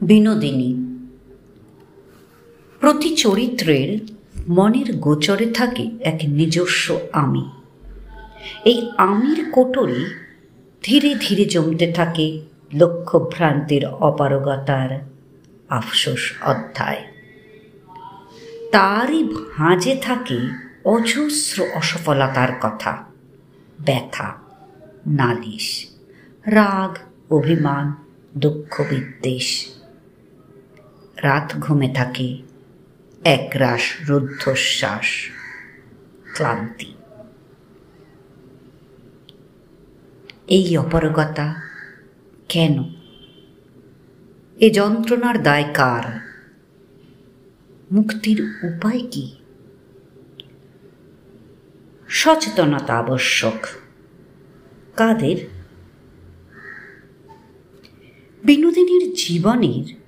বিনোদিনী। প্রতি চরিত্রের মনের গোচরে থাকে এক নিজস্ব আমি। এই আমির কোটরে ধীরে ধীরে জমতে থাকে লক্ষ্যভ্রান্তির অপারগতার আফসোস অধ্যায়। তারই ভাঁজে থাকে অজস্র অসফলতার কথা, ব্যথা, নালিশ, রাগ, অভিমান, দুঃখ, বিদ্বেষ। রাত ঘুমে থাকে একরাশ রুদ্ধশ্বাস, ক্লান্তি। এই অপারগতা কেন? এ যন্ত্রণার দায় কার? মুক্তির উপায় কি? সচেতনতা আবশ্যক। কাদের? বিনোদিনীর জীবনের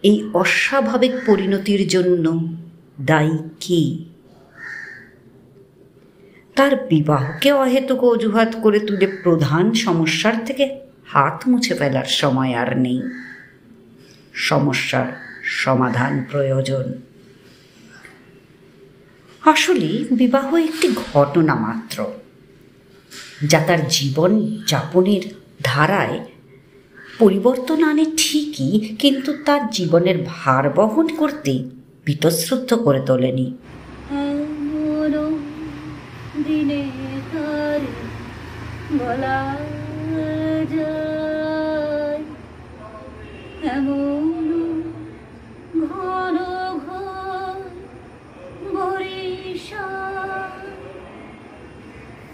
এই অস্বাভাবিক পরিণতির জন্য দায়ী কি? তার বিবাহকে অহেতুক অজুহাত করে তুলে প্রধান সমস্যার থেকে হাত মুছে ফেলার সময় আর নেই। সমস্যার সমাধান প্রয়োজন। আসলে বিবাহ একটি ঘটনা মাত্র, যা তার জীবন যাপনের ধারায় পরিবর্তন আনে ঠিকই, কিন্তু তার জীবনের ভার বহন করতে বীতশ্রদ্ধ করে তোলেনি।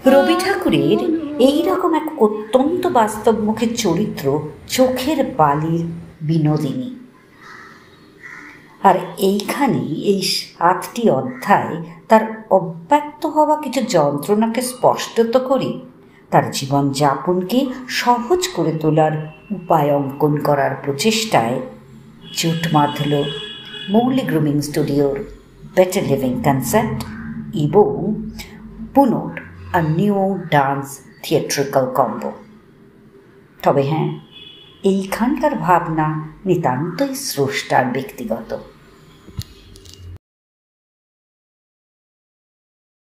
রবি ঠাকুরের এইরকম এক অত্যন্ত বাস্তবমুখী চরিত্র চোখের বালির বিনোদিনী। আর এইখানেই এই 7টি অধ্যায় তার অব্যক্ত হওয়া কিছু যন্ত্রণাকে স্পষ্টত করে তার জীবনযাপনকে সহজ করে তোলার উপায় অঙ্কন করার প্রচেষ্টায় জোট বাঁধল মৌলি গ্রুমিং স্টুডিওর বেটার লিভিং কনসেপ্ট এবং Punot a new dance theatrical combo। তবে হ্যাঁ, এইখানকার ভাবনা নিতান্তই স্রষ্টার ব্যক্তিগত।